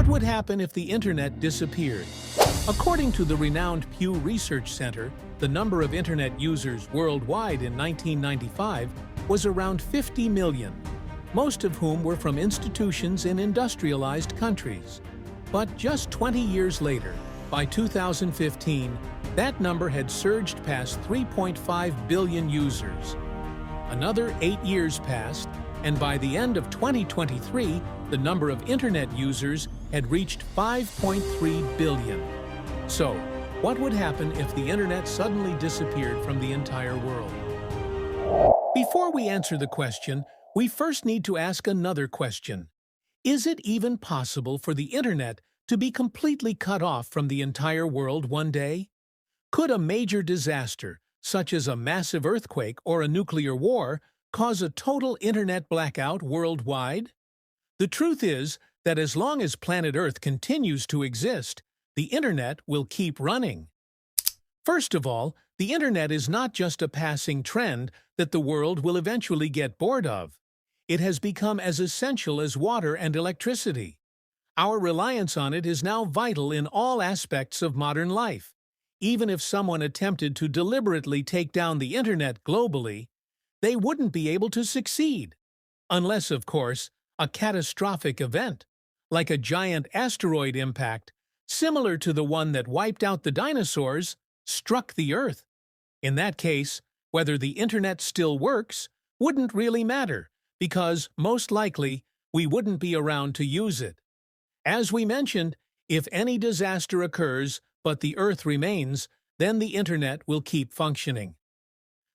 What would happen if the internet disappeared? According to the renowned Pew Research Center, the number of internet users worldwide in 1995 was around 50 million, most of whom were from institutions in industrialized countries. But just 20 years later, by 2015, that number had surged past 3.5 billion users. Another 8 years passed, and by the end of 2023, the number of internet users had reached 5.3 billion. So, what would happen if the internet suddenly disappeared from the entire world? Before we answer the question, we first need to ask another question. Is it even possible for the internet to be completely cut off from the entire world one day? Could a major disaster, such as a massive earthquake or a nuclear war, cause a total internet blackout worldwide? The truth is that as long as planet Earth continues to exist, the internet will keep running. First of all, the internet is not just a passing trend that the world will eventually get bored of. It has become as essential as water and electricity. Our reliance on it is now vital in all aspects of modern life. Even if someone attempted to deliberately take down the internet globally, they wouldn't be able to succeed. Unless, of course, a catastrophic event, like a giant asteroid impact, similar to the one that wiped out the dinosaurs, struck the Earth. In that case, whether the internet still works wouldn't really matter, because, most likely, we wouldn't be around to use it. As we mentioned, if any disaster occurs but the Earth remains, then the internet will keep functioning.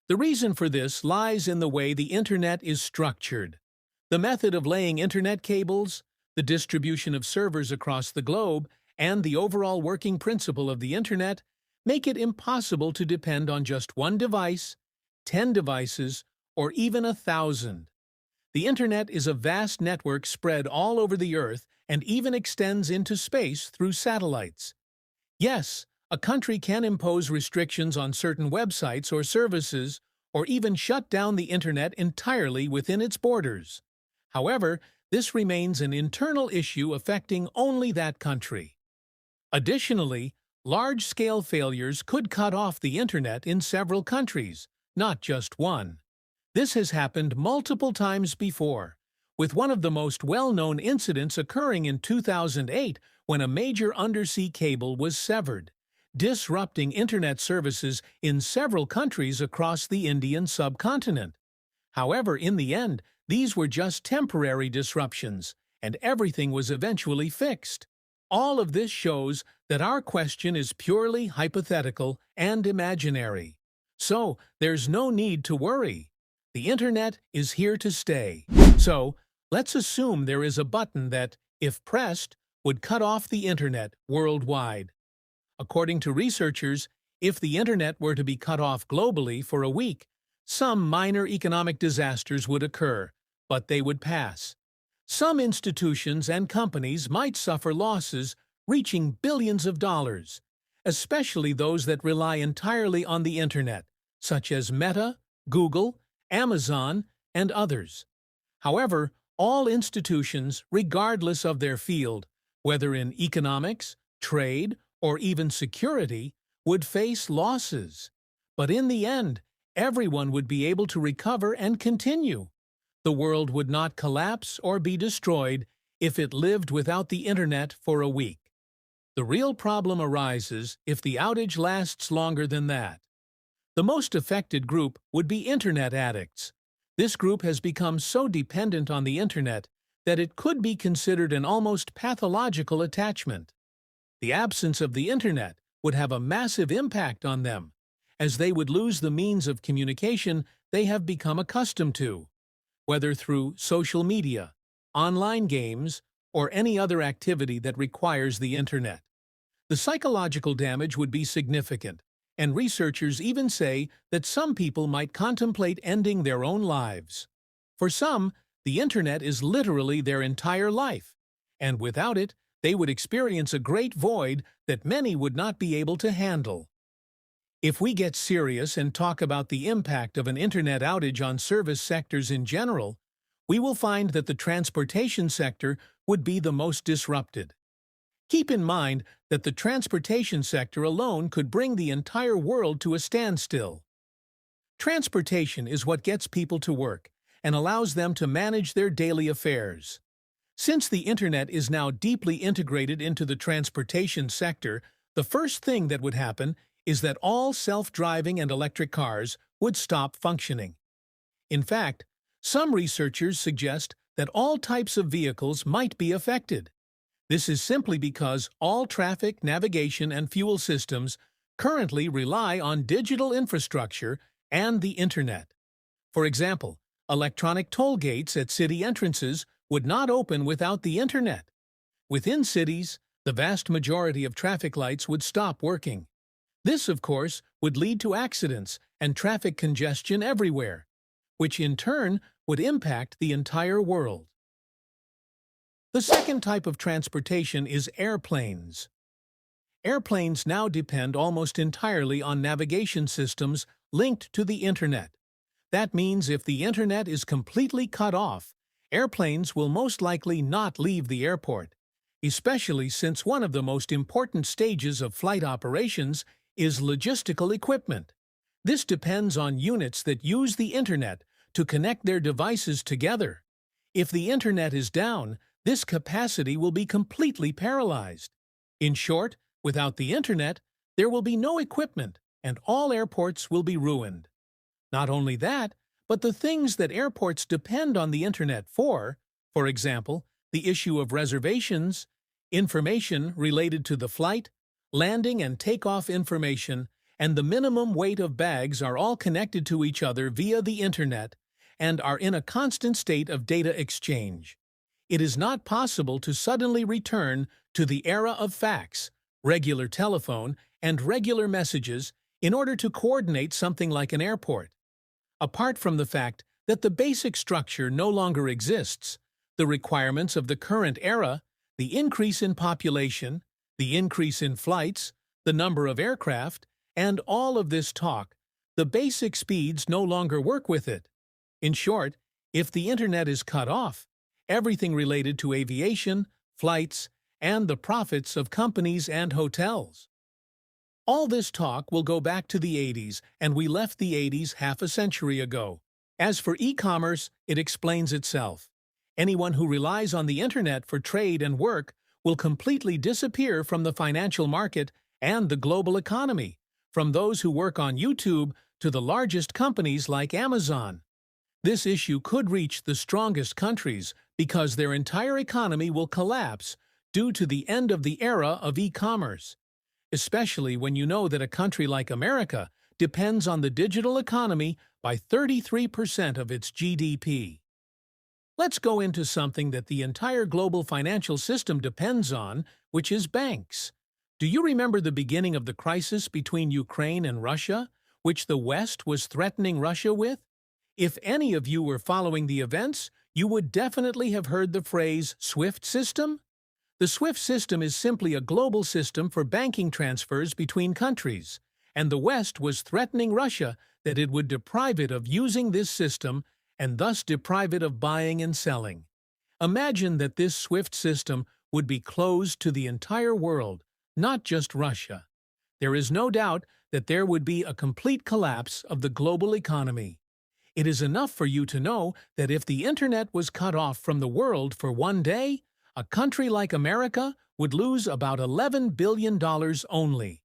The reason for this lies in the way the internet is structured. The method of laying internet cables, the distribution of servers across the globe, and the overall working principle of the internet make it impossible to depend on just one device, 10 devices, or even 1,000. The internet is a vast network spread all over the Earth and even extends into space through satellites. Yes, a country can impose restrictions on certain websites or services, or even shut down the internet entirely within its borders. However, this remains an internal issue affecting only that country. Additionally, large-scale failures could cut off the internet in several countries, not just one. This has happened multiple times before, with one of the most well-known incidents occurring in 2008 when a major undersea cable was severed, disrupting internet services in several countries across the Indian subcontinent. However, in the end, these were just temporary disruptions, and everything was eventually fixed. All of this shows that our question is purely hypothetical and imaginary. So, there's no need to worry. The internet is here to stay. So, let's assume there is a button that, if pressed, would cut off the internet worldwide. According to researchers, if the internet were to be cut off globally for a week, some minor economic disasters would occur, but they would pass. Some institutions and companies might suffer losses reaching billions of dollars, especially those that rely entirely on the internet, such as Meta, Google, Amazon, and others. However, all institutions, regardless of their field, whether in economics, trade, or even security, would face losses. But in the end, everyone would be able to recover and continue. The world would not collapse or be destroyed if it lived without the internet for a week. The real problem arises if the outage lasts longer than that. The most affected group would be internet addicts. This group has become so dependent on the internet that it could be considered an almost pathological attachment. The absence of the internet would have a massive impact on them, as they would lose the means of communication they have become accustomed to, whether through social media, online games, or any other activity that requires the internet. The psychological damage would be significant, and researchers even say that some people might contemplate ending their own lives. For some, the internet is literally their entire life, and without it, they would experience a great void that many would not be able to handle. If we get serious and talk about the impact of an internet outage on service sectors in general, we will find that the transportation sector would be the most disrupted. Keep in mind that the transportation sector alone could bring the entire world to a standstill. Transportation is what gets people to work and allows them to manage their daily affairs. Since the internet is now deeply integrated into the transportation sector, the first thing that would happen is that all self-driving and electric cars would stop functioning. In fact, some researchers suggest that all types of vehicles might be affected. This is simply because all traffic, navigation, and fuel systems currently rely on digital infrastructure and the internet. For example, electronic toll gates at city entrances would not open without the internet. Within cities, the vast majority of traffic lights would stop working. This, of course, would lead to accidents and traffic congestion everywhere, which in turn would impact the entire world. The second type of transportation is airplanes. Airplanes now depend almost entirely on navigation systems linked to the internet. That means if the internet is completely cut off, airplanes will most likely not leave the airport, especially since one of the most important stages of flight operations is logistical equipment. This depends on units that use the internet to connect their devices together. If the internet is down, this capacity will be completely paralyzed. In short, without the internet, there will be no equipment and all airports will be ruined. Not only that, but the things that airports depend on the internet for example, the issue of reservations, information related to the flight, landing and takeoff information, and the minimum weight of bags are all connected to each other via the internet and are in a constant state of data exchange. It is not possible to suddenly return to the era of fax, regular telephone, and regular messages in order to coordinate something like an airport. Apart from the fact that the basic structure no longer exists, the requirements of the current era, the increase in population, the increase in flights, the number of aircraft, and all of this talk, the basic speeds no longer work with it. In short, if the internet is cut off, everything related to aviation, flights, and the profits of companies and hotels. All this talk will go back to the 80s, and we left the 80s half a century ago. As for e-commerce, it explains itself. Anyone who relies on the internet for trade and work will completely disappear from the financial market and the global economy, from those who work on YouTube to the largest companies like Amazon. This issue could reach the strongest countries because their entire economy will collapse due to the end of the era of e-commerce, especially when you know that a country like America depends on the digital economy by 33% of its GDP. Let's go into something that the entire global financial system depends on, which is banks. Do you remember the beginning of the crisis between Ukraine and Russia, which the West was threatening Russia with? If any of you were following the events, you would definitely have heard the phrase SWIFT system. The SWIFT system is simply a global system for banking transfers between countries, and the West was threatening Russia that it would deprive it of using this system and thus deprive it of buying and selling. Imagine that this SWIFT system would be closed to the entire world, not just Russia. There is no doubt that there would be a complete collapse of the global economy. It is enough for you to know that if the internet was cut off from the world for one day, a country like America would lose about $11 billion only.